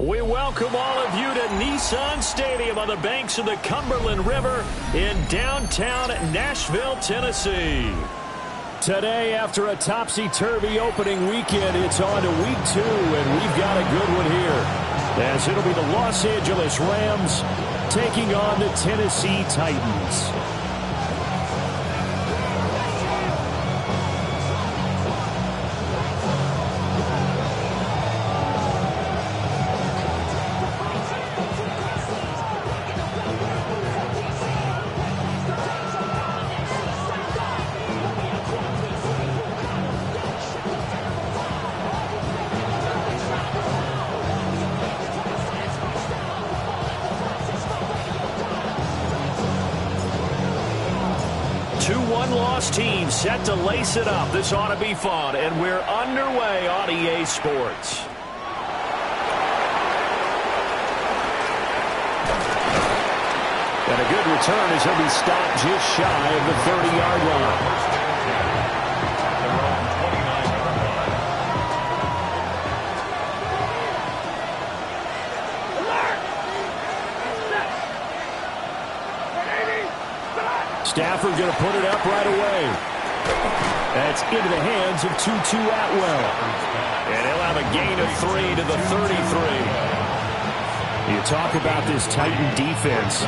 We welcome all of you to Nissan Stadium on the banks of the Cumberland River in downtown Nashville, Tennessee. Today, after a topsy-turvy opening weekend, it's on to week 2, and we've got a good one here, as it'll be the Los Angeles Rams taking on the Tennessee Titans. Two one-loss teams set to lace it up. This ought to be fun, and we're underway on EA Sports. And a good return as he'll be stopped just shy of the 30-yard line. Stafford going to put it up right away. That's into the hands of Tutu Atwell. And he'll have a gain of 3 to the 33. You talk about this Titan defense.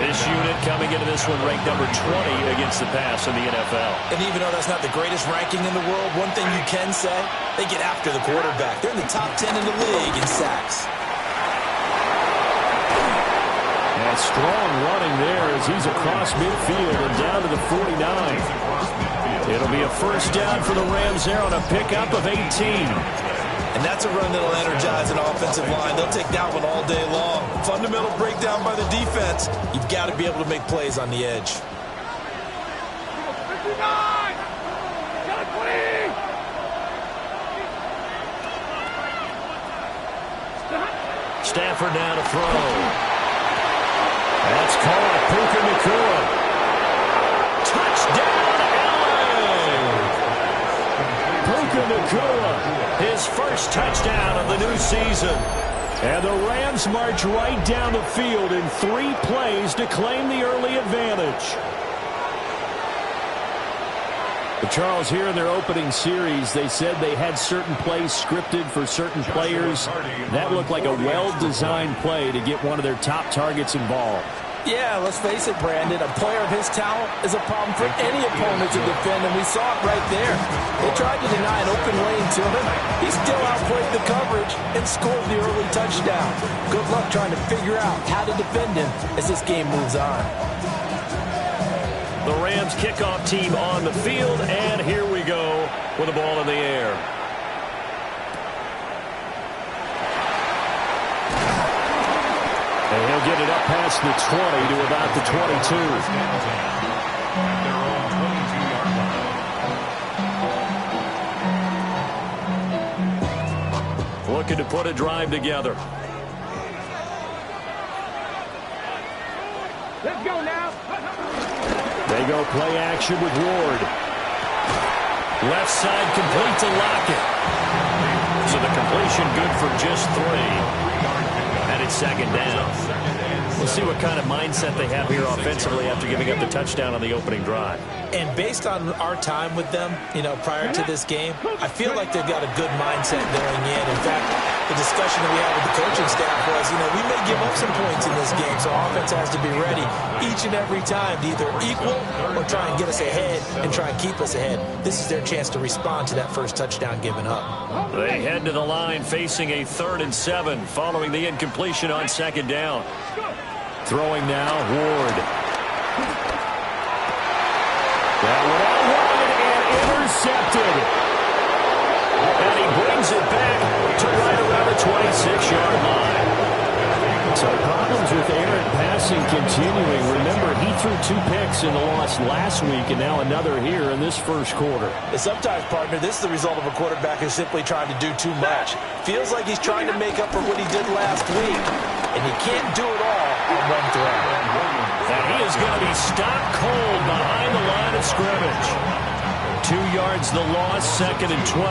This unit coming into this one ranked number 20 against the pass in the NFL. And even though that's not the greatest ranking in the world, one thing you can say, they get after the quarterback. They're in the top 10 in the league in sacks. And strong running there as he's across midfield and down to the 49. It'll be a first down for the Rams there on a pickup of 18. And that's a run that'll energize an offensive line. They'll take that one all day long. Fundamental breakdown by the defense. You've got to be able to make plays on the edge. 59! Stafford now to throw. That's caught. Puka Nacua. Touchdown, LA! Puka Nacua, his first touchdown of the new season. And the Rams march right down the field in 3 plays to claim the early advantage. But Charles, here in their opening series, they said they had certain plays scripted for certain players. That looked like a well-designed play to get one of their top targets involved. Yeah, let's face it, Brandon. A player of his talent is a problem for any opponent to defend, and we saw it right there. They tried to deny an open lane to him. He still outplayed the coverage and scored the early touchdown. Good luck trying to figure out how to defend him as this game moves on. The Rams kickoff team on the field, and here we go with the ball in the air. And he'll get it up past the 20 to about the 22. Looking to put a drive together. Let's go now. They go play action with Ward. Left side complete to Lockett. So the completion good for just 3. And it's second down. We'll see what kind of mindset they have here offensively after giving up the touchdown on the opening drive. And based on our time with them, prior to this game, I feel like they've got a good mindset going in. In fact, the discussion that we had with the coaching staff was, we may give up some points in this game, so offense has to be ready each and every time to either equal or try and get us ahead and try and keep us ahead. This is their chance to respond to that first touchdown given up. They head to the line facing a 3rd and 7 following the incompletion on second down. Throwing now, Ward. That one out wide and intercepted. And he brings it back to right around the 26-yard line. So problems with errant passing continuing. Remember, he threw 2 picks in the loss last week and now another here in this first quarter. And sometimes, partner, this is the result of a quarterback who's simply trying to do too much. Feels like he's trying to make up for what he did last week. And he can't do it all on one throw. And he is going to be stopped cold behind the line of scrimmage. 2 yards the loss, 2nd and 12.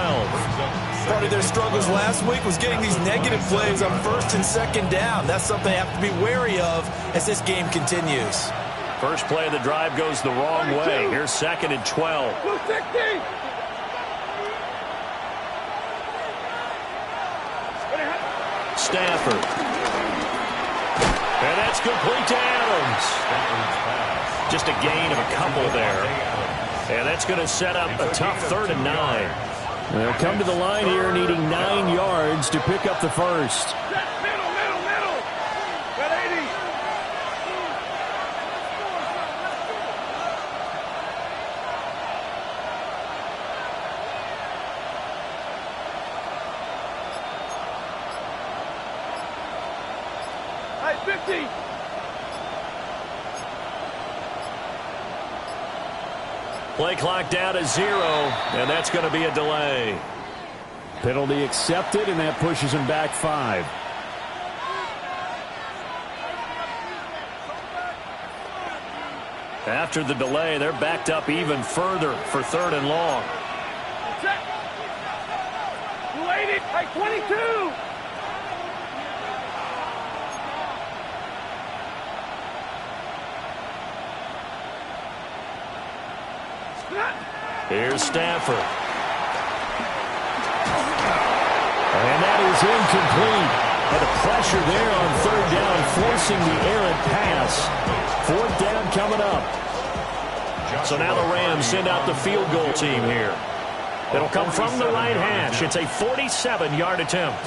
part of their struggles last week was getting these negative plays on first and second down. That's something they have to be wary of as this game continues. First play of the drive goes the wrong way. Here's 2nd and 12. Stafford. And that's complete to Adams. Just a gain of a couple there. And that's going to set up a tough 3rd and 9. They'll come to the line here needing 9 yards to pick up the first. Play clock down to 0, and that's going to be a delay. Penalty accepted, and that pushes him back 5. After the delay, they're backed up even further for 3rd and long. 22! Here's Stafford. And that is incomplete. And the pressure there on 3rd down, forcing the errant pass. 4th down coming up. So now the Rams send out the field goal team here. It'll come from the right hash. It's a 47-yard attempt.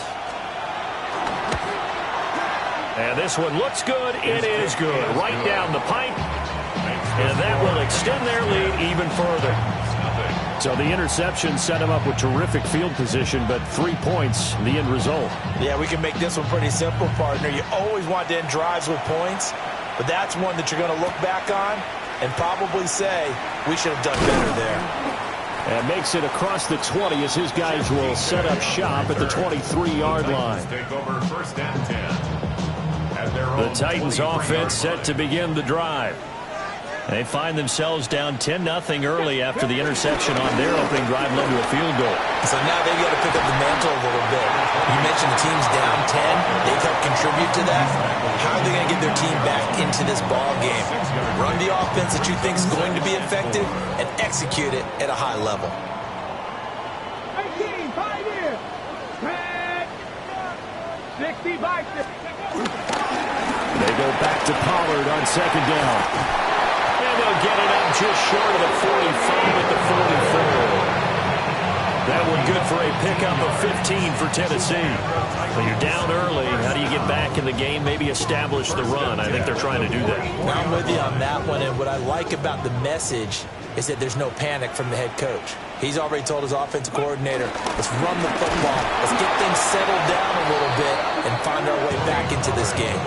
And this one looks good. It is good. Right down the pipe. And that will extend their lead even further. So the interception set him up with terrific field position, but 3 points, the end result. Yeah, we can make this one pretty simple, partner. You always want to end drives with points, but that's one that you're going to look back on and probably say, we should have done better there. And makes it across the 20 as his guys will set up shop at the 23-yard line. The Titans offense set to begin the drive. They find themselves down 10-0 early after the interception on their opening drive led to a field goal. So now they've got to pick up the mantle a little bit. You mentioned the team's down 10. They've helped contribute to that. How are they going to get their team back into this ball game? Run the offense that you think is going to be effective and execute it at a high level. 18, 5 here. 60 by 60. They go back to Pollard on 2nd down. And they'll get it up just short of the 45 at the 44. That one good for a pickup of 15 for Tennessee. When you're down early, how do you get back in the game, maybe establish the run? I think they're trying to do that. I'm with you on that one, and what I like about the message is that there's no panic from the head coach. He's already told his offensive coordinator, let's run the football, let's get things settled down a little bit and find our way back into this game.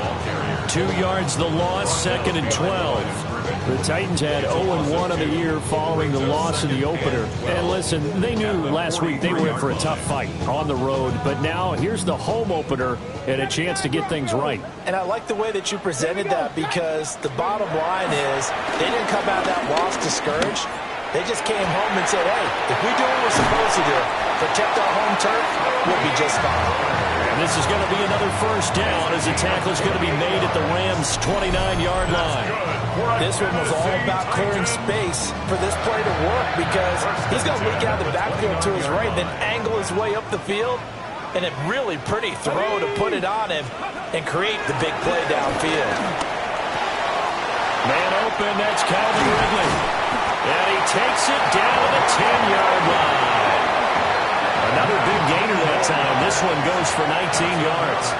2 yards the loss, 2nd and 12. The Titans had 0-1 on the year following the loss in the opener. And listen, they knew last week they were in for a tough fight on the road. But now here's the home opener and a chance to get things right. And I like the way that you presented that, because the bottom line is they didn't come out of that loss discouraged. They just came home and said, hey, if we do what we're supposed to do, protect our home turf, we'll be just fine. And this is going to be another first down as the tackle is going to be made at the Rams' 29-yard line. This one was all about clearing space for this play to work, because he's going to leak out the backfield to his right, then angle his way up the field, and a really pretty throw to put it on him and create the big play downfield. Man open, that's Calvin Ridley. And he takes it down to the 10-yard line. Another big gainer that time. This one goes for 19 yards.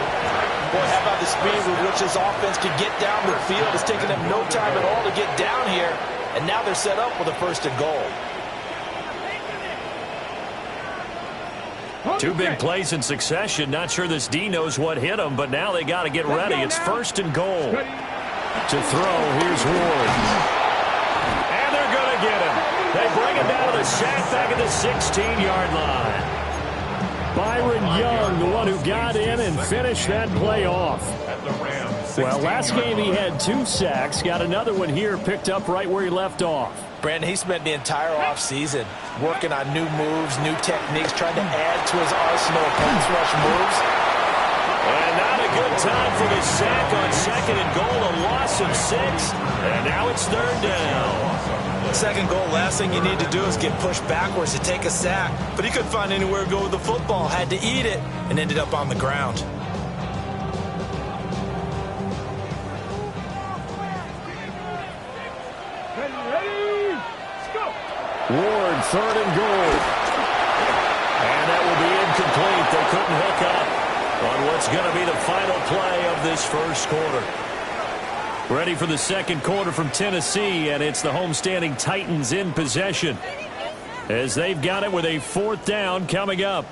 Boy, how about the speed with which this offense could get down the field? It's taken them no time at all to get down here, and now they're set up with a 1st and goal. 2 big plays in succession. Not sure this D knows what hit him, but now they got to get ready. It's 1st and goal. To throw, here's Ward. And they're going to get him. They bring him down to the sack back at the 16-yard line. Byron Young, the one who got in and finished that play off. Well, last game he had 2 sacks. Got another one here picked up right where he left off. Brandon, he spent the entire offseason working on new moves, new techniques, trying to add to his arsenal of pass rush moves. And not a good time for the sack on 2nd and goal, a loss of 6. And now it's 3rd down. 2nd goal, last thing you need to do is get pushed backwards to take a sack. But he couldn't find anywhere to go with the football, had to eat it, and ended up on the ground. Ready, go. Ward, 3rd and goal. And that will be incomplete. They couldn't hook up on what's going to be the final play of this first quarter. Ready for the 2nd quarter from Tennessee, and it's the homestanding Titans in possession as they've got it with a 4th down coming up.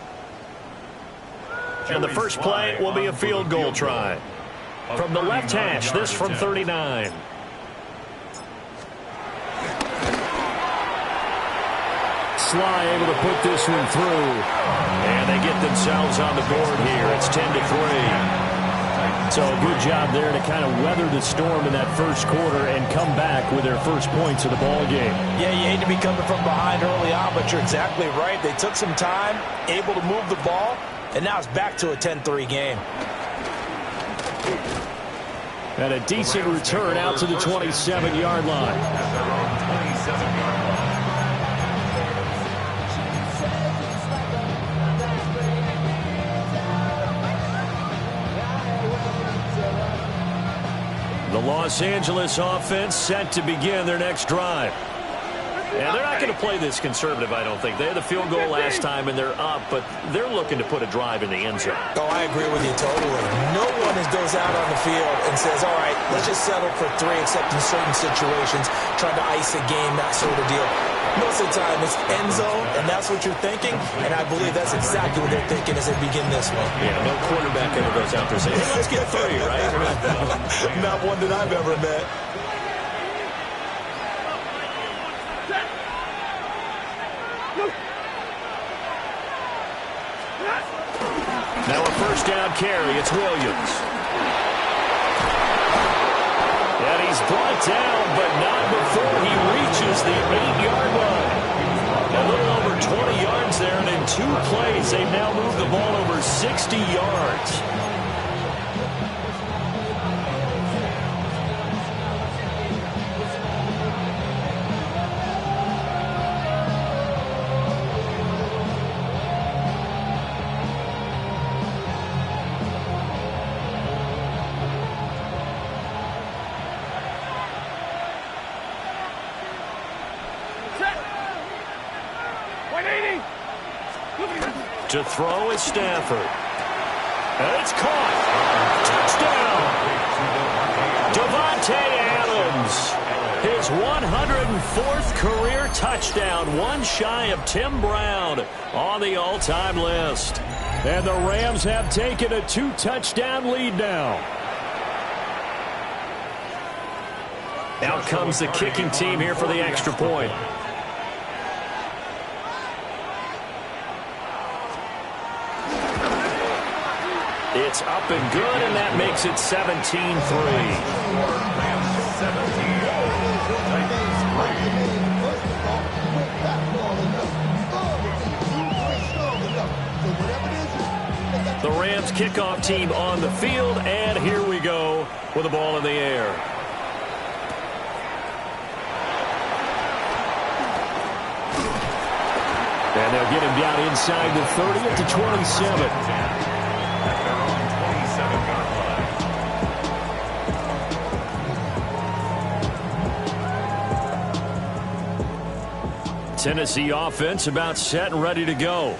And the first play will be a field goal try. From the left hash, this from 39. Sly able to put this one through. And they get themselves on the board here. It's 10-3. So a good job there to kind of weather the storm in that first quarter and come back with their first points of the ball game. Yeah, you hate to be coming from behind early on, but you're exactly right. They took some time, able to move the ball, and now it's back to a 10-3 game. And a decent return out to the 27-yard line. The Los Angeles offense set to begin their next drive. And they're not going to play this conservative, I don't think. They had the field goal last time, and they're up, but they're looking to put a drive in the end zone. Oh, I agree with you totally. No one goes out on the field and says, all right, let's just settle for 3, except in certain situations, trying to ice a game, that sort of deal. Most of the time, it's end zone, and that's what you're thinking, and I believe that's exactly what they're thinking as they begin this one. Yeah, no quarterback ever goes out there saying, hey, let's get 3, right? Not one that I've ever met. Now a first down carry. It's Williams. And he's brought down, but not before he reaches the 8-yard line. A little over 20 yards there, and in 2 plays, they've now moved the ball over 60 yards. To throw is Stafford. And it's caught. Touchdown. Davante Adams. His 104th career touchdown. One shy of Tim Brown on the all-time list. And the Rams have taken a 2-touchdown lead now. Out comes the kicking team here for the extra point. It's up and good, and that makes it 17-3. The Rams kickoff team on the field, and here we go with the ball in the air. And they'll get him down inside the 30 at the 27. Tennessee offense about set and ready to go.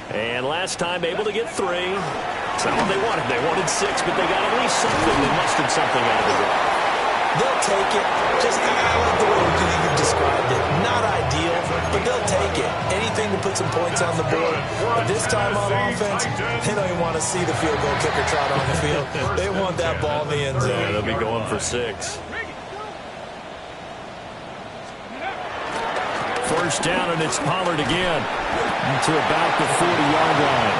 And last time able to get 3. That's not what they wanted. They wanted 6, but they got at least something. They mustered something out of the game. They'll take it. Just I like the way you described it. Not ideal, but they'll take it. Anything to put some points on the board. But this time on offense, they don't even want to see the field goal kicker trot on the field. They want that ball in the end zone. Yeah, they'll be going for 6. First down, and it's Pollard again to about the 40-yard line.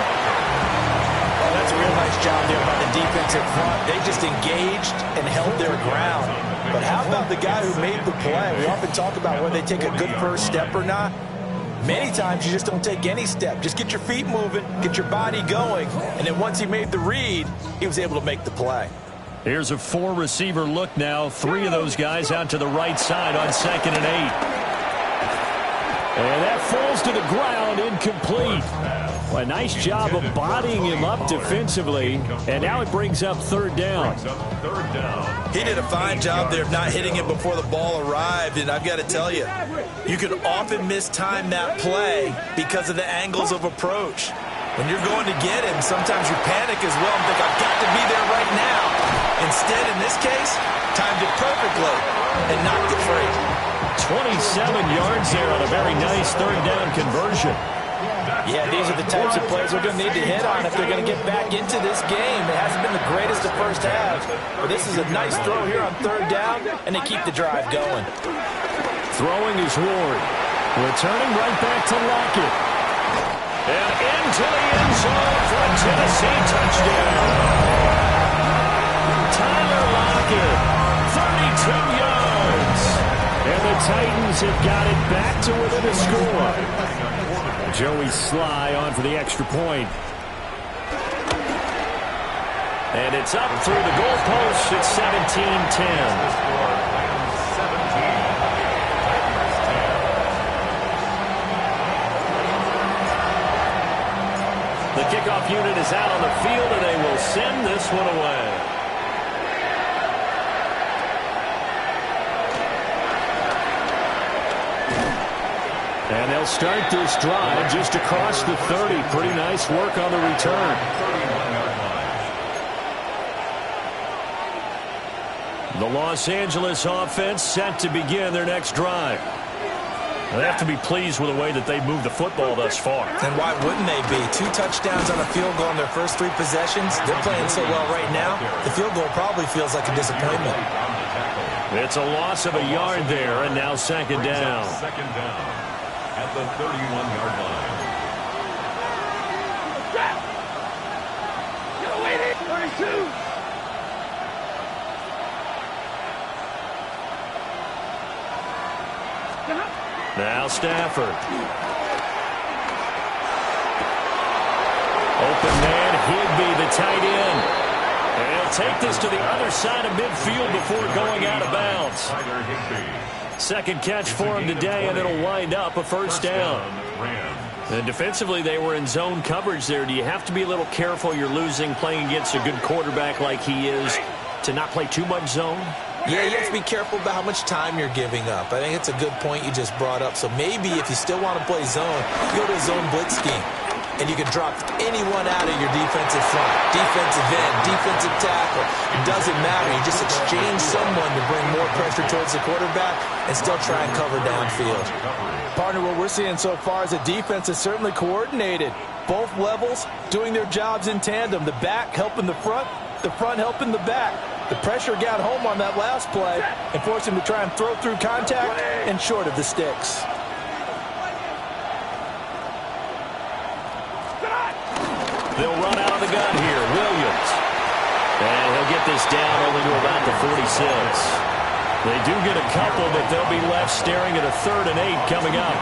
Well, that's a real nice job there by the defensive front. They just engaged and held their ground. But how about the guy who made the play? We often talk about whether they take a good first step or not. Many times you just don't take any step. Just get your feet moving, get your body going, and then once he made the read, he was able to make the play. Here's a 4-receiver look now. 3 of those guys out to the right side on 2nd and 8. And that falls to the ground, incomplete. Well, a nice job of bodying him up defensively, and now it brings up 3rd down. He did a fine job there of not hitting him before the ball arrived, and I've got to tell you, you can often mistime that play because of the angles of approach. When you're going to get him, sometimes you panic as well and think, I've got to be there right now. Instead, in this case, timed it perfectly and knocked it free. 27 yards there on a very nice 3rd down conversion. Yeah, these are the types of plays they're going to need to hit on if they're going to get back into this game. It hasn't been the greatest of first halves, but this is a nice throw here on 3rd down, and they keep the drive going. Throwing is Ward. Returning right back to Lockett. And into the end zone for a Tennessee touchdown. Tyler Lockett, 32 yards. And the Titans have got it back to within a score. Joey Sly on for the extra point. And it's up through the goalpost. It's 17-10. The kickoff unit is out on the field, and they will send this one away. And they'll start this drive just across the 30. Pretty nice work on the return. The Los Angeles offense set to begin their next drive. They have to be pleased with the way that they moved the football thus far. And why wouldn't they be? 2 touchdowns on a field goal in their first 3 possessions. They're playing so well right now, the field goal probably feels like a disappointment. It's a loss of a yard there, and now 2nd down. At the 31-yard line. Get away, 32. Now Stafford. Open man, Higbee, the tight end. And he'll take this to the other side of midfield before going out of bounds. 2nd catch for him today, and it'll wind up a 1st down. And defensively, they were in zone coverage there. Do you have to be a little careful? You're losing, playing against a good quarterback like he is, to not play too much zone? Yeah, you have to be careful about how much time you're giving up. I think it's a good point you just brought up. So maybe if you still want to play zone, you go to a zone blitz scheme. And you can drop anyone out of your defensive front, defensive end, defensive tackle. It doesn't matter. You just exchange someone to bring more pressure towards the quarterback and still try and cover downfield. Partner, what we're seeing so far is the defense is certainly coordinated. Both levels doing their jobs in tandem. The back helping the front helping the back. The pressure got home on that last play and forced him to try and throw through contact and short of the sticks. They'll run out of the gun here. Williams. And he'll get this down only to about the 46. They do get a couple, but they'll be left staring at a 3rd and 8 coming up.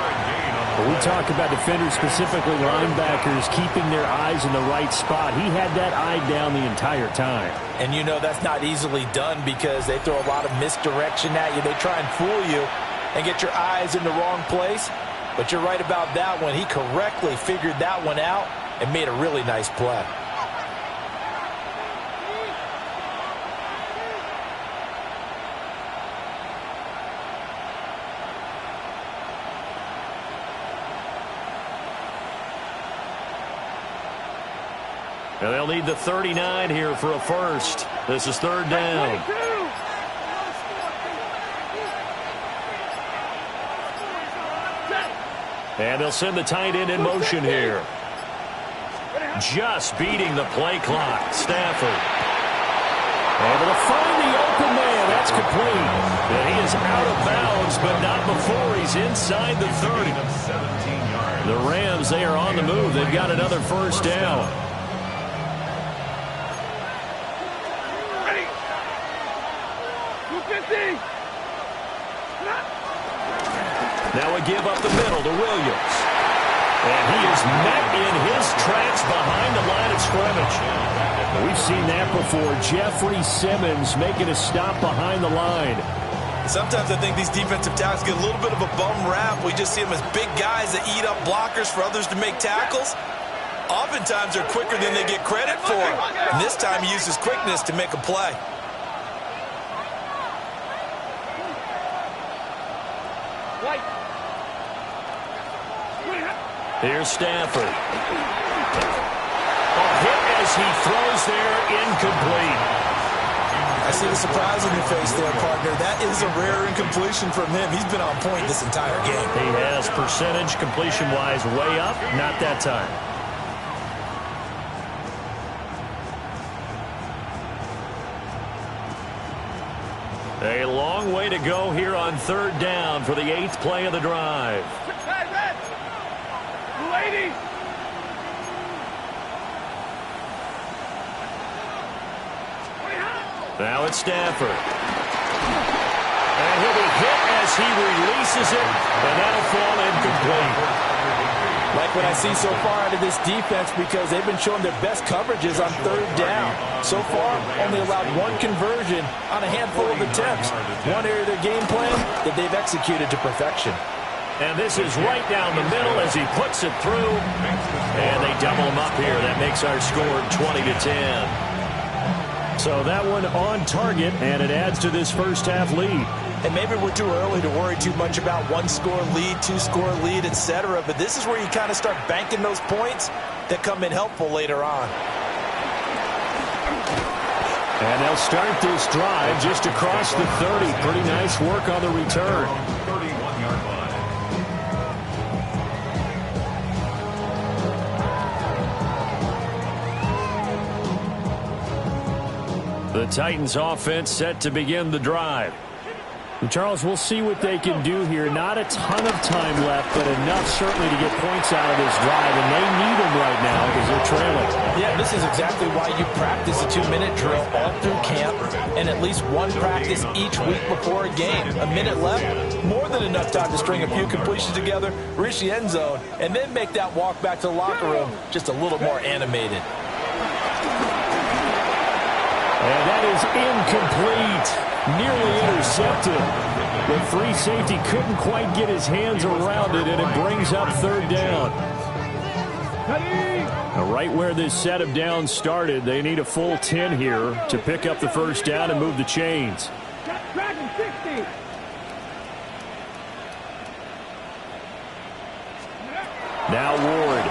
When we talk about defenders, specifically linebackers, keeping their eyes in the right spot. He had that eye down the entire time. And you know that's not easily done because they throw a lot of misdirection at you. They try and fool you and get your eyes in the wrong place. But you're right about that one. He correctly figured that one out and made a really nice play. And they'll need the 39 here for a 1st. This is 3rd down. And they'll send the tight end in motion here. Just beating the play clock. Stafford. Able to find the open man. That's complete. And he is out of bounds, but not before he's inside the 30. The Rams, they are on the move. They've got another 1st down. Lucas, Now a give up the middle to Williams. And he is met in his tracks behind the line of scrimmage. We've seen that before. Jeffrey Simmons making a stop behind the line. Sometimes I think these defensive tackles get a little bit of a bum rap. We just see them as big guys that eat up blockers for others to make tackles. Oftentimes they're quicker than they get credit for. And this time he uses quickness to make a play. Here's Stafford. A hit as he throws there, incomplete. I see the surprise on your face there, partner. That is a rare incompletion from him. He's been on point this entire game. He has percentage completion-wise way up, not that time. A long way to go here on third down for the 8th play of the drive. Ladies! Now it's Stafford. And he'll be hit as he releases it, and that'll fall incomplete. Like what I see so far out of this defense, because they've been showing their best coverages on third down. So far, only allowed one conversion on a handful of attempts. One area of their game plan that they've executed to perfection. And this is right down the middle as he puts it through. And they double him up here. That makes our score 20-10. So that one on target, and it adds to this first half lead. And maybe we're too early to worry too much about one-score lead, two-score lead, etc. But this is where you kind of start banking those points that come in helpful later on. And they'll start this drive just across the 30. Pretty nice work on the return. 31-yard line. The Titans offense set to begin the drive. And Charles, we'll see what they can do here. Not a ton of time left, but enough certainly to get points out of this drive, and they need them right now because they're trailing. Yeah, this is exactly why you practice a 2-minute drill all through camp and at least one practice each week before a game. A minute left, more than enough time to string a few completions together, reach the end zone, and then make that walk back to the locker room just a little more animated. And that is incomplete. Nearly intercepted. The free safety couldn't quite get his hands around it, and it brings up third down. Now, right where this set of downs started, they need a full 10 here to pick up the first down and move the chains. Now Ward.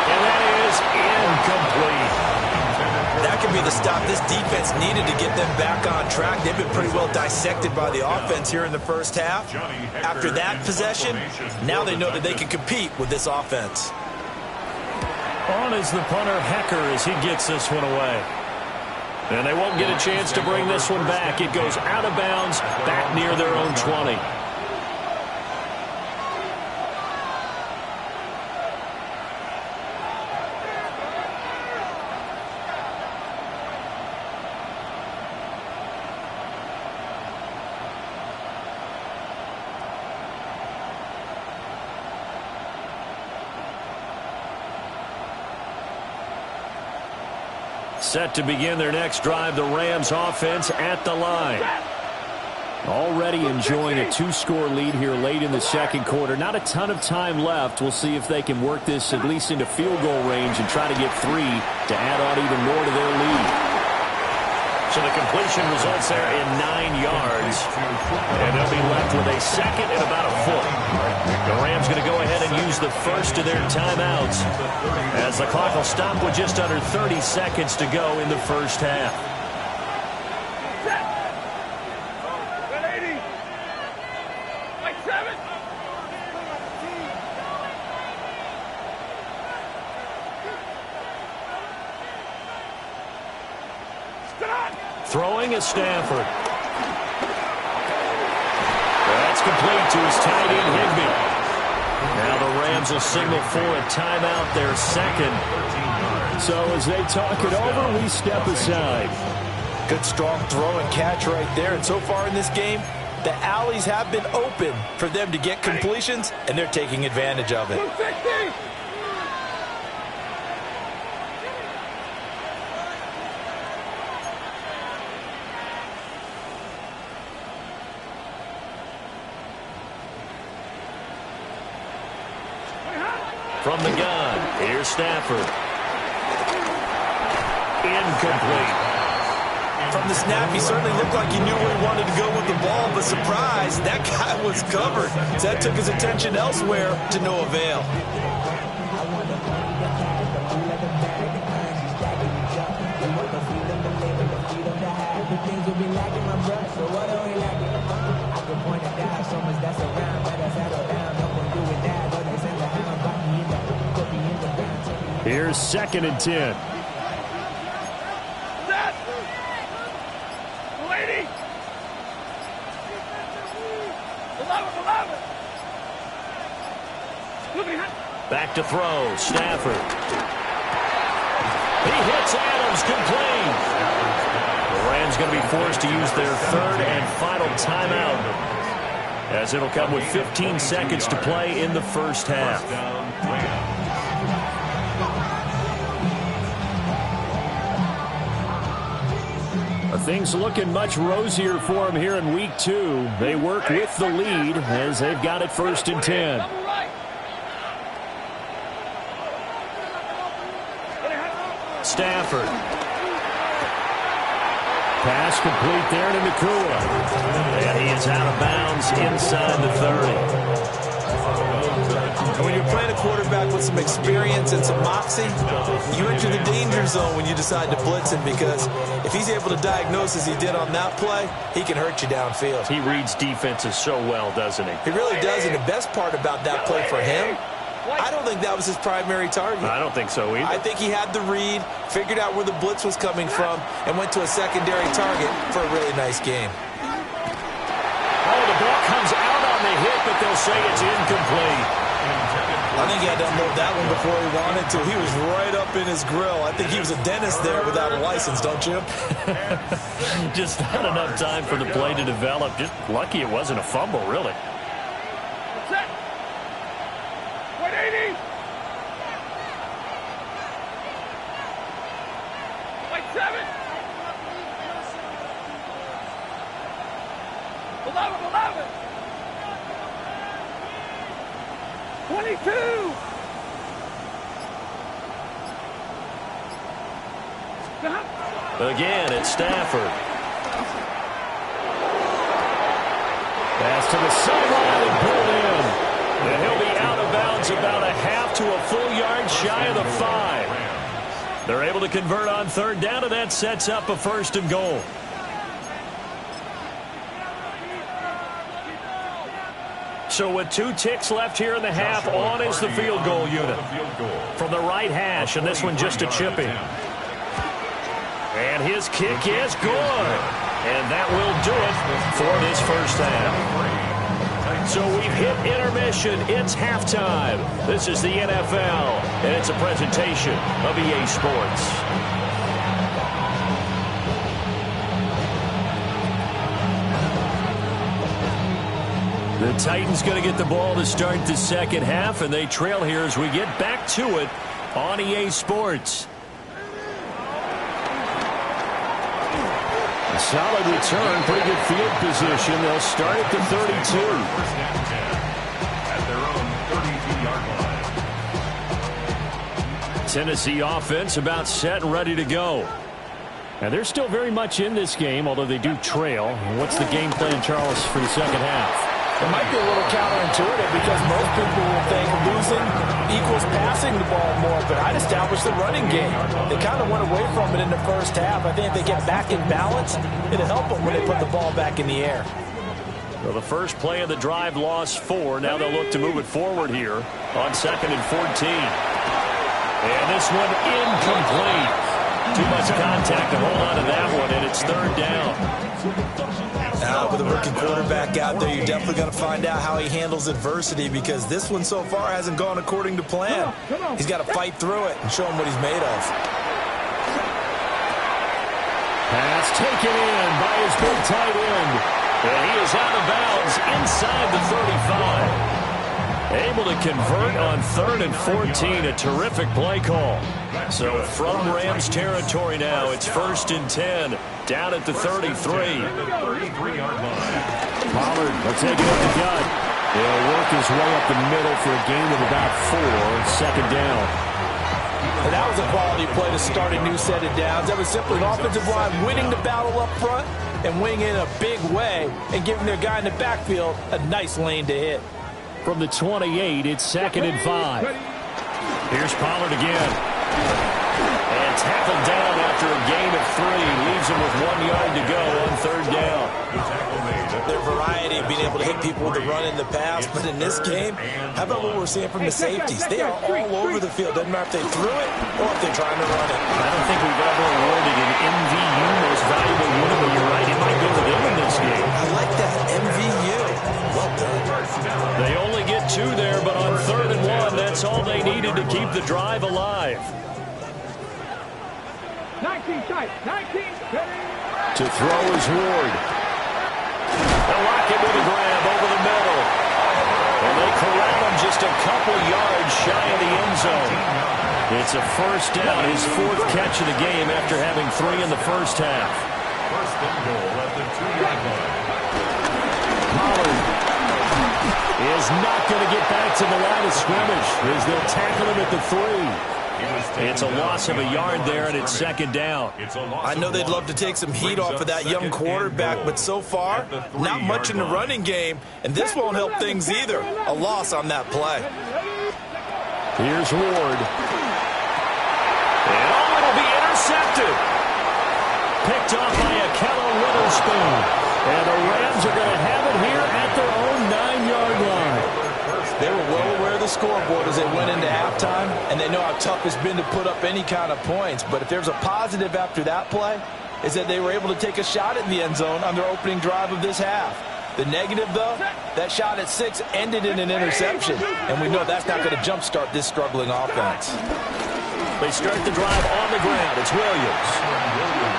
And that is incomplete. That could be the stop this defense needed to get them back on track. They've been pretty well dissected by the offense here in the first half. After that possession, now they know that they can compete with this offense. On is the punter, Hecker, as he gets this one away. And they won't get a chance to bring this one back. It goes out of bounds, back near their own 20. Set to begin their next drive, the Rams offense at the line. Already enjoying a two-score lead here late in the second quarter. Not a ton of time left. We'll see if they can work this at least into field goal range and try to get 3 to add on even more to their lead. So the completion results there in 9 yards. And they'll be left with a second and about a foot. The Rams going to go ahead and use the first of their timeouts as the clock will stop with just under 30 seconds to go in the first half. Throwing is Stafford. That's complete to his tight end, Higbee. Now the Rams will signal for a timeout, their second. So as they talk it over, we step aside. Good, strong throw and catch right there. And so far in this game, the alleys have been open for them to get completions, and they're taking advantage of it. From the gun, here's Stafford. Incomplete. From the snap, he certainly looked like he knew where he wanted to go with the ball, but surprise, that guy was covered. So that took his attention elsewhere to no avail. Here's 2nd and 10. Back to throw, Stafford. He hits Adams, complete. The Rams going to be forced to use their 3rd and final timeout, as it'll come with 15 seconds to play in the first half. Things looking much rosier for them here in week 2. They work with the lead as they've got it 1st and 10. Stafford. Pass complete there to Nakua. And he is out of bounds inside the 30. And when you're playing a quarterback with some experience and some moxie, you enter the danger zone when you decide to blitz him, because if he's able to diagnose as he did on that play, he can hurt you downfield. He reads defenses so well, doesn't he? He really does, and the best part about that play for him, I don't think that was his primary target. I don't think so either. I think he had the read, figured out where the blitz was coming from, and went to a secondary target for a really nice game. Oh, the ball comes out on the hit, but they'll say it's incomplete. I think he had to unload that one before he wanted to. He was right up in his grill. I think he was a dentist there without a license, don't you? Just not enough time for the play to develop. Just lucky it wasn't a fumble, really. Set. 180. Like 7. 11. 22. Again, it's Stafford. Pass to the sideline and pulled in. And he'll be out of bounds about a half to a full yard shy of the 5. They're able to convert on 3rd down, and that sets up a 1st and goal. So with 2 ticks left here in the half, on is the field goal unit. From the right hash, and this one just a chipping. And his kick is good. And that will do it for this first half. So we've hit intermission. It's halftime. This is the NFL, and it's a presentation of EA Sports. The Titans going to get the ball to start the second half, and they trail here as we get back to it on EA Sports. A solid return, pretty good field position. They'll start at the 32. At their own 32-yard line. Tennessee offense about set and ready to go. And they're still very much in this game, although they do trail. What's the game plan, Charles, for the second half? It might be a little counterintuitive because most people will think losing equals passing the ball more, but I'd establish the running game. They kind of went away from it in the first half. I think if they get back in balance, it'll help them when they put the ball back in the air. Well, the first play of the drive lost 4. Now they'll look to move it forward here on 2nd and 14. And this one incomplete. Too much contact to hold on to that one, and it's 3rd down. Now, with a rookie quarterback out there, you're definitely going to find out how he handles adversity, because this one so far hasn't gone according to plan. He's got to fight through it and show him what he's made of. Pass taken in by his big tight end. And he is out of bounds inside the 35. Able to convert on 3rd and 14. A terrific play call. So from Rams territory now, it's 1st and 10. Down at the 33. Pollard will take it up the gut. He'll work his way up the middle for a gain of about 4. 2nd down. And that was a quality play to start a new set of downs. That was simply an offensive line winning the battle up front and winning in a big way and giving their guy in the backfield a nice lane to hit. From the 28, it's 2nd and 5. Here's Pollard again. And tackled down after a gain of 3. Leaves him with 1 yard to go on 3rd down. Their variety of being able to hit people with the run in the pass, but in this game, how about what we're seeing from the safeties? They are all over the field. Doesn't matter if they threw it or if they're trying to run it. I don't think we've ever awarded an MVU, most valuable winner, but you're right. It might go to them in this game. I like that. MVU. Well done. They only get 2 there, but on 3rd and 1, that's all they needed to keep the drive alive. 19 tight. 19. To throw is Ward. They'll lock it with a grab over the middle. And they corral him just a couple yards shy of the end zone. It's a 1st down, his 4th catch of the game after having 3 in the first half. 1st and goal at the 2-yard line. Pollard is not going to get back to the line of scrimmage as they'll tackle him at the 3. It's a loss of a yard there, and it's 2nd down. I know they'd love to take some heat off of that young quarterback, but so far, not much in the running game, and this won't help things either. A loss on that play. Here's Ward. And it'll be intercepted. Picked off by Akello Witherspoon. And the Rams are going to have it here at their own 9-yard line. They were well aware of the scoreboard as they went into halftime, and they know how tough it's been to put up any kind of points. But if there's a positive after that play, is that they were able to take a shot at the end zone on their opening drive of this half. The negative, though, that shot at 6 ended in an interception, and we know that's not going to jumpstart this struggling offense. They start the drive on the ground. It's Williams.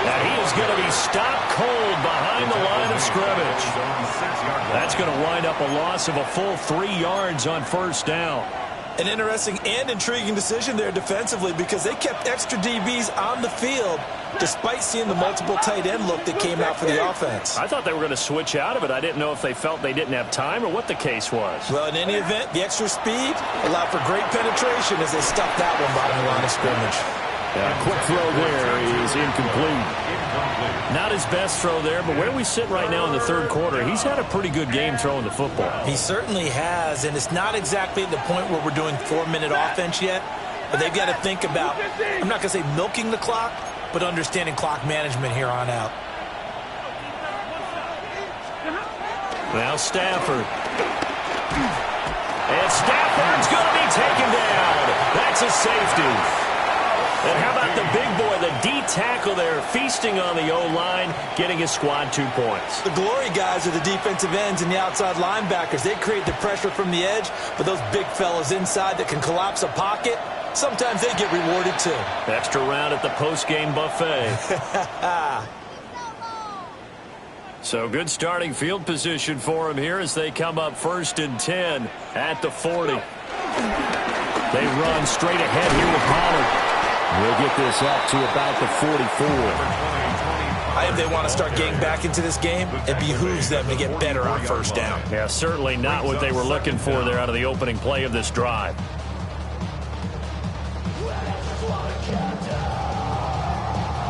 And he is going to be stopped cold behind the line of scrimmage. That's going to wind up a loss of a full 3 yards on 1st down. An interesting and intriguing decision there defensively because they kept extra DBs on the field despite seeing the multiple tight end look that came out for the offense. I thought they were going to switch out of it. I didn't know if they felt they didn't have time or what the case was. Well, in any event, the extra speed allowed for great penetration as they stuffed that one behind the line of scrimmage. A quick throw there is incomplete. Not his best throw there, but where we sit right now in the 3rd quarter, he's had a pretty good game throwing the football. He certainly has, and it's not exactly at the point where we're doing 4-minute offense yet, but they've got to think about, I'm not going to say milking the clock, but understanding clock management here on out. Now Stafford. And Stafford's going to be taken down. That's a safety. And how about the big boy, the D tackle there, feasting on the O-line, getting his squad 2 points. The glory guys are the defensive ends and the outside linebackers. They create the pressure from the edge, but those big fellas inside that can collapse a pocket, sometimes they get rewarded too. Extra round at the post-game buffet. So good starting field position for him here as they come up 1st and 10 at the 40. They run straight ahead here with Pollard. We'll get this up to about the 44. If they want to start getting back into this game, it behooves them to get better on 1st down. Yeah, certainly not what they were looking for there out of the opening play of this drive.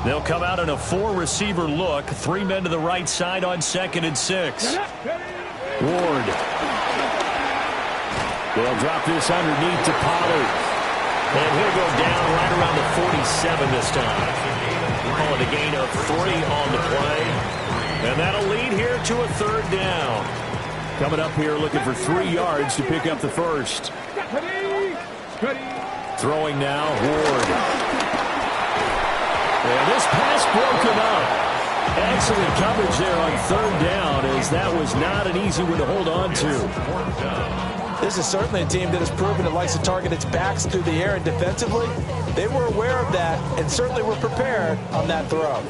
They'll come out in a 4-receiver look. 3 men to the right side on 2nd and 6. Ward. They'll drop this underneath to Pollard. And he'll go down right around the 47 this time. Call it a gain of 3 on the play. And that'll lead here to a 3rd down. Coming up here looking for 3 yards to pick up the 1st. Throwing now, Ward. And this pass broken up. Excellent coverage there on 3rd down as that was not an easy one to hold on to. This is certainly a team that has proven it likes to target its backs through the air, and defensively, they were aware of that and certainly were prepared on that throw.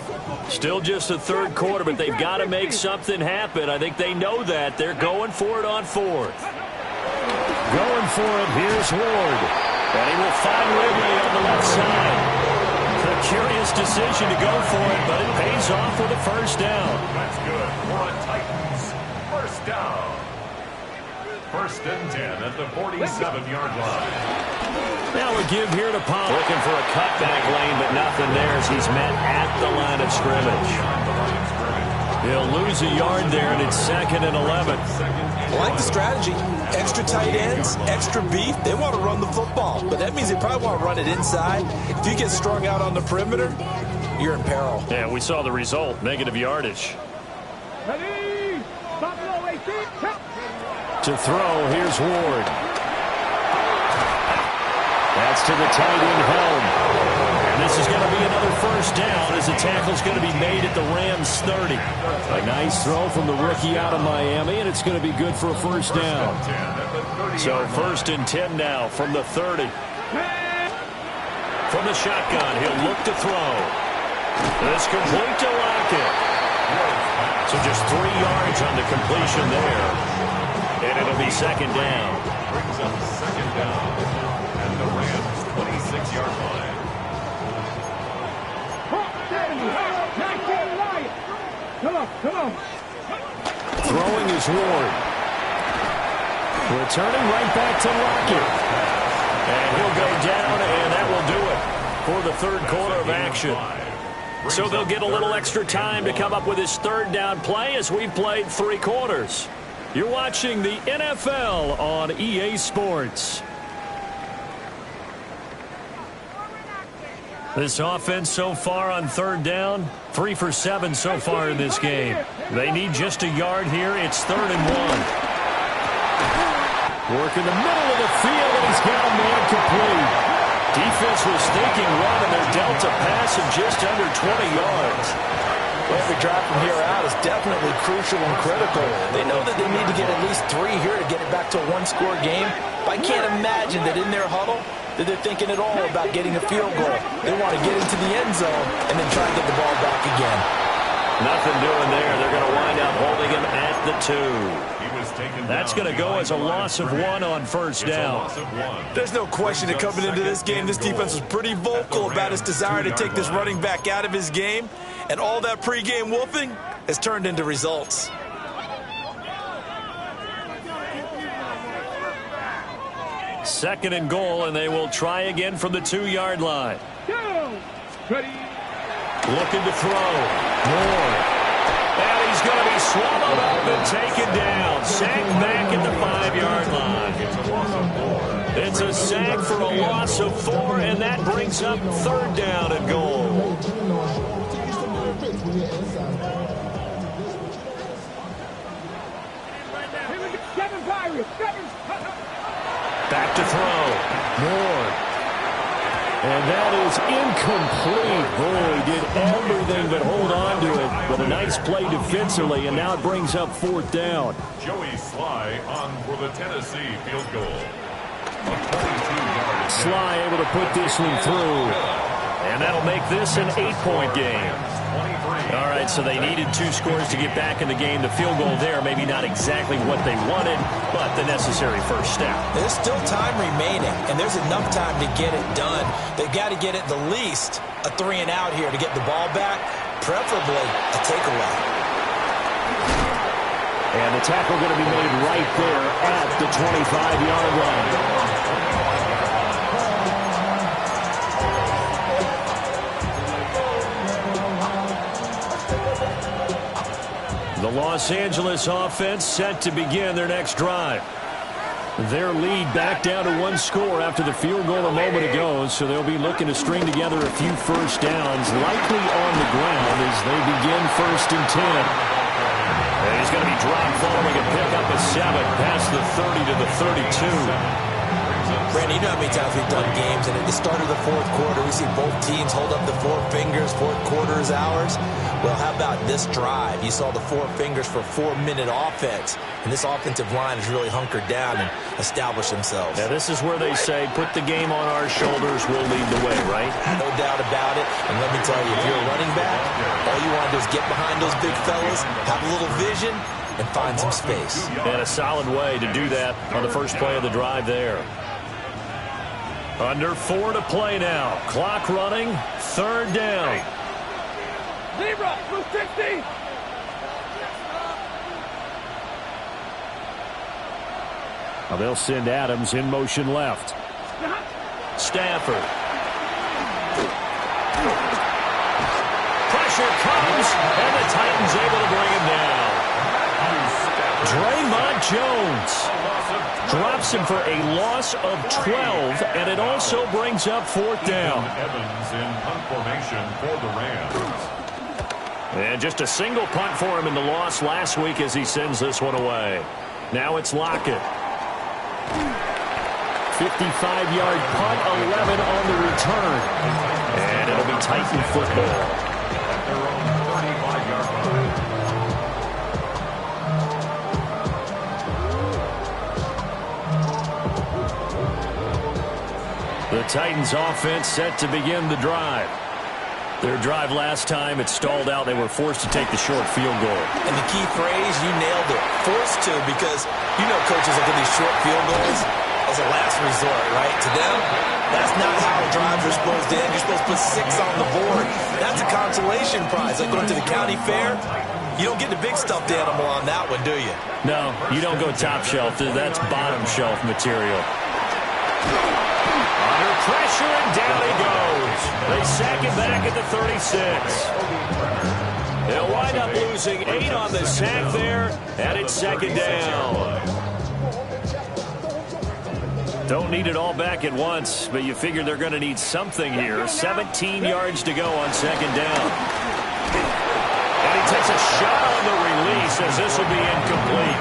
Still just the third quarter, but they've got to make something happen. I think they know that. They're going for it on fourth. Going for it, here's Ward. And he will find Ridley on the left side. A curious decision to go for it, but it pays off with a first down. That's good for a Titans first down. First and 10 at the 47-yard line. Now we give here to Pollard. Looking for a cutback lane, but nothing there as he's met at the line of scrimmage. He'll lose a yard there, and it's 2nd and 11. I like the strategy. Extra tight ends, extra beef. They want to run the football, but that means they probably want to run it inside. If you get strung out on the perimeter, you're in peril. Yeah, we saw the result. Negative yardage. Ready? Buffalo 18. To throw, here's Ward. That's to the tight end Helm. And this is going to be another first down as the tackle's going to be made at the Rams 30. A nice throw from the rookie out of Miami, and it's going to be good for a first down. So 1st and 10 now from the 30. From the shotgun, he'll look to throw. This complete to Lockett. So just 3 yards on the completion there. And it'll be 2nd down. Brings up 2nd down. And the Rams 26-yard line. Come on. Throwing is Ward. Returning right back to Lockett. And he'll go down, and that will do it for the third quarter of action. So they'll get a little extra time to come up with his third down play as we've played 3 quarters. You're watching the NFL on EA Sports. This offense so far on third down, 3 for 7 so far in this game. They need just a yard here. It's 3rd and 1. Work in the middle of the field, and he's got a man complete. Defense was thinking run, and they're dealt a pass of just under 20 yards. Every drive from here out is definitely crucial and critical. They know that they need to get at least 3 here to get it back to a 1-score game. But I can't imagine that in their huddle that they're thinking at all about getting a field goal. They want to get into the end zone and then try to get the ball back again. Nothing doing there. They're going to wind up holding him at the 2. That's going to go as a loss of 1 on first down. There's no question that coming into this game, this defense was pretty vocal about its desire to take this running back out of his game. And all that pregame wolfing has turned into results. Second and goal, and they will try again from the 2-yard line. Ready? Looking to throw. Moore. And he's going to be swallowed up and taken down. Sack back at the 5-yard line. It's a sack for a loss of 4, and that brings up 3rd down and goal. Back to throw. Moore. And that is incomplete. Boy, he did everything but hold on to it. But a nice play defensively, and now it brings up 4th down. Joey Sly on for the Tennessee field goal. Sly able to put this one through. And that'll make this an 8-point game. All right, so they needed 2 scores to get back in the game. The field goal there, maybe not exactly what they wanted, but the necessary first step. There's still time remaining, and there's enough time to get it done. They've got to get at the least a 3-and-out here to get the ball back, preferably a takeaway. And the tackle going to be made right there at the 25-yard line. The Los Angeles offense set to begin their next drive. Their lead back down to 1 score after the field goal a moment ago, so they'll be looking to string together a few first downs, likely on the ground as they begin 1st and 10. And he's going to be dropped following a pickup of 7 past the 30 to the 32. Brandon, you know how many times we've done games, and at the start of the fourth quarter, we see both teams hold up the four fingers, fourth quarter is ours. Well, how about this drive? You saw the four fingers for 4-minute offense, and this offensive line has really hunkered down and established themselves. Yeah, this is where they say, put the game on our shoulders, we'll lead the way, right? No doubt about it, and let me tell you, if you're a running back, all you want to do is get behind those big fellas, have a little vision, and find some space. And a solid way to do that on the first play of the drive there. Under 4 to play now. Clock running. 3rd down. Zebra, blue 60. Well, they'll send Adams in motion left. Stafford. Pressure comes, and the Titans able to bring him down. Draymond Jones drops him for a loss of 12, and it also brings up 4th down. Evans in punt formation for the Rams. And just a single punt for him in the loss last week as he sends this one away. Now it's Lockett. 55-yard punt, 11 on the return. And it'll be Titan football. At their own 35-yard line. The Titans offense set to begin the drive. Their drive last time, it stalled out. They were forced to take the short field goal. And the key phrase, you nailed it, forced to, because you know coaches look at these short field goals as a last resort, right? To them, that's not how drives are supposed to end. You're supposed to put 6 on the board. That's a consolation prize. Like going to the county fair, you don't get the big stuffed animal on that one, do you? No, you don't go top shelf. That's bottom shelf material. Under pressure, and down he goes. They sack it back at the 36. They'll wind up losing 8 on the sack there, and it's 2nd down. Don't need it all back at once, but you figure they're going to need something here. 17 yards to go on 2nd down. And he takes a shot on the release as this will be incomplete.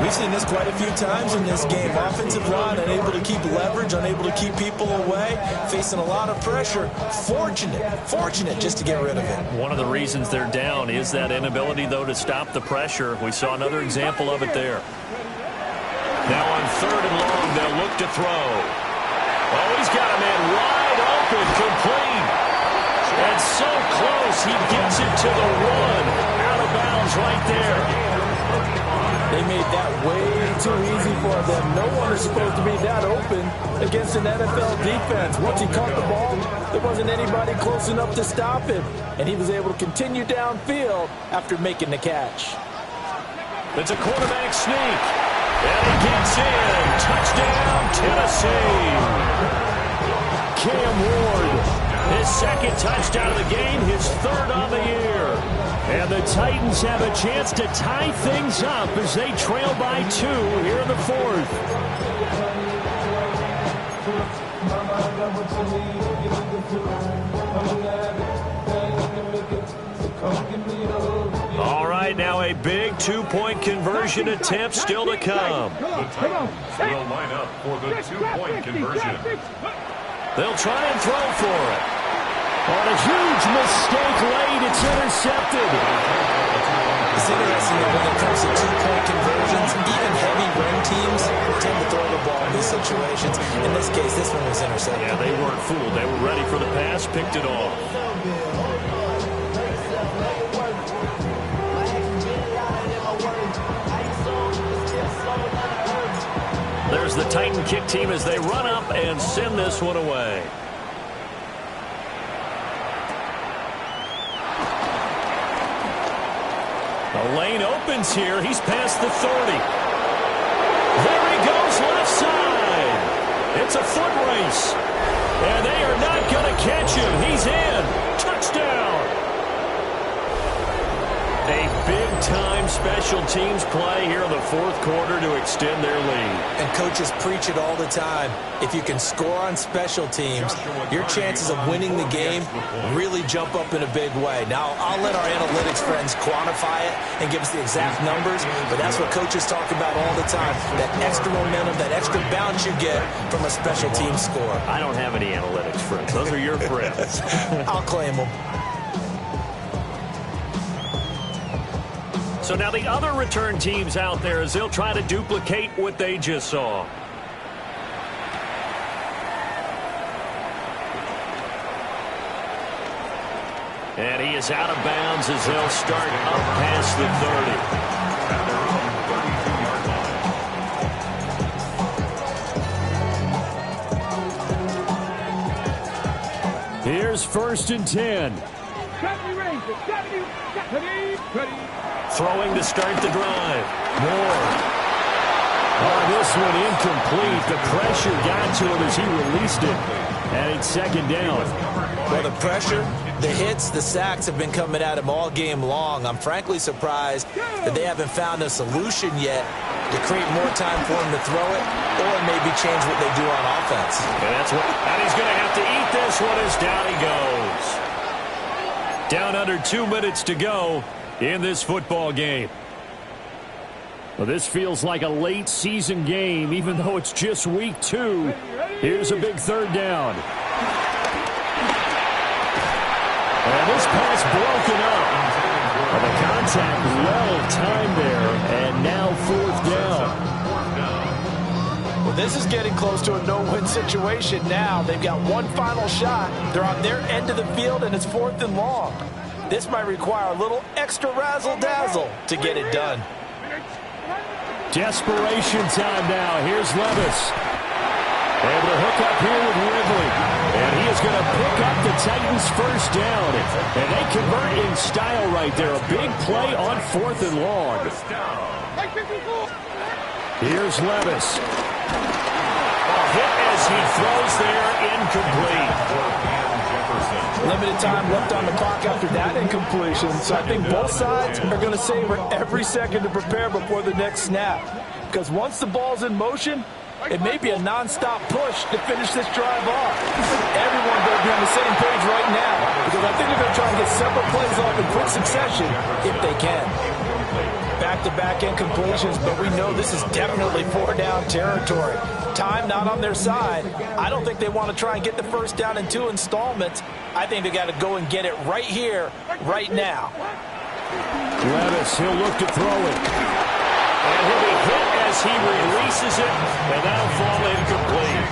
We've seen this quite a few times in this game. Offensive line unable to keep leverage, unable to keep people away, facing a lot of pressure. Fortunate just to get rid of it. One of the reasons they're down is that inability, though, to stop the pressure. We saw another example of it there. Now on 3rd and long, they'll look to throw. Oh, he's got a man wide open, complete. And so close, he gets it to the 1. Out of bounds right there. They made that way too easy for them. No one is supposed to be that open against an NFL defense. Once he caught the ball, there wasn't anybody close enough to stop him. And he was able to continue downfield after making the catch. It's a quarterback sneak. And he gets in. Touchdown, Tennessee. Cam Ward, his 2nd touchdown of the game, his 3rd on the year. And the Titans have a chance to tie things up as they trail by 2 here in the 4th. All right, now a big 2-point conversion attempt still to come. The Titans will line up for the 2-point conversion. They'll try and throw for it. On a huge mistake late, it's intercepted. It's interesting that when it comes to 2-point conversions, even heavy run teams tend to throw the ball in these situations. In this case, this one was intercepted. Yeah, they weren't fooled. They were ready for the pass, picked it off. There's the Titan kick team as they run up and send this one away. The lane opens here. He's past the 30. There he goes, left side. It's a foot race. And they are not going to catch him. He's in. Touchdown. A big big-time special teams play here in the fourth quarter to extend their lead. And coaches preach it all the time. If you can score on special teams, your chances of winning the game really jump up in a big way. Now, I'll let our analytics friends quantify it and give us the exact numbers, but that's what coaches talk about all the time, that extra momentum, that extra bounce you get from a special team score. I don't have any analytics friends. Those are your friends. I'll claim them. So now the other return teams out there as they'll try to duplicate what they just saw. And he is out of bounds as they'll start up past the 30. Here's 1st and 10. Throwing to start the drive. Moore. Oh, this one incomplete. The pressure got to him as he released it. And it's 2nd down. Well, the pressure, the hits, the sacks have been coming at him all game long. I'm frankly surprised that they haven't found a solution yet to create more time for him to throw it or maybe change what they do on offense. And he's going to have to eat this one as down he goes. Down under 2 minutes to go in this football game. Well, this feels like a late season game, even though it's just week 2. Here's a big 3rd down. And this pass broken up. Well, the contact well timed there, and now 4th down. Well, this is getting close to a no-win situation now. They've got one final shot. They're on their end of the field, and it's 4th and long. This might require a little extra razzle-dazzle to get it done. Desperation time now. Here's Levis. Able to hook up here with Ridley. And he is going to pick up the Titans' 1st down. And they convert in style right there. A big play on 4th and long. Here's Levis. Hit as he throws there, incomplete. Limited time left on the clock after that incompletion, so I think both sides are going to savor every second to prepare before the next snap. Because once the ball's in motion, it may be a non-stop push to finish this drive off. Everyone better be on the same page right now, because I think they're going to try and get several plays off in quick succession if they can. Back-to-back incompletions, but we know this is definitely 4-down territory. Time not on their side. I don't think they want to try and get the 1st down in 2 installments. I think they got to go and get it right here, right now. Levis, he'll look to throw it. And he'll be hit as he releases it, and that'll fall incomplete.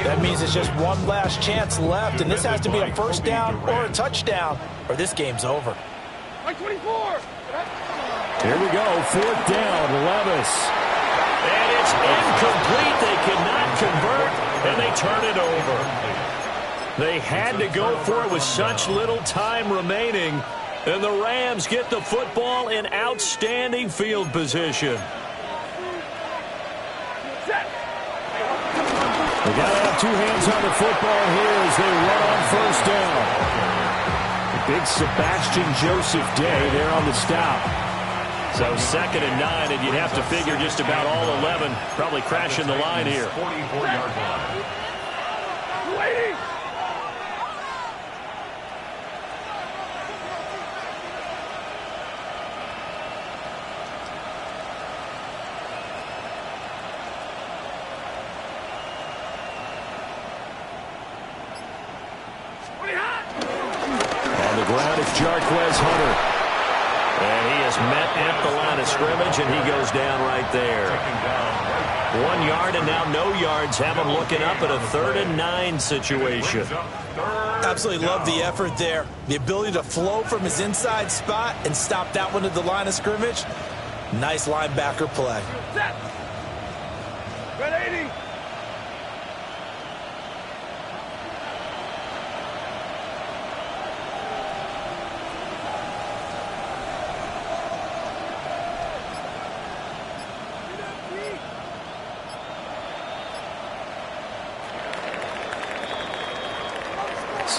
That means it's just one last chance left, and this has to be a 1st down or a touchdown, or this game's over. 24. Here we go, 4th down, Levis. And it's incomplete. They cannot convert, and they turn it over. They had to go for it with such little time remaining, and the Rams get the football in outstanding field position. They got to have 2 hands on the football here as they run on 1st down. Big Sebastian Joseph day there on the stop. So 2nd and 9, and you'd have to figure just about all 11 probably crashing the line here. 44-yard line. On the ground is Jarquez Hunter. And he is met at the line of scrimmage, and he goes down right there. 1 yard, and now no yards. Have him looking up at a 3rd and 9 situation. Absolutely love the effort there. The ability to flow from his inside spot and stop that one at the line of scrimmage. Nice linebacker play. Red 80.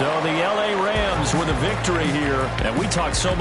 So the L.A. Rams with a victory here, and we talked so much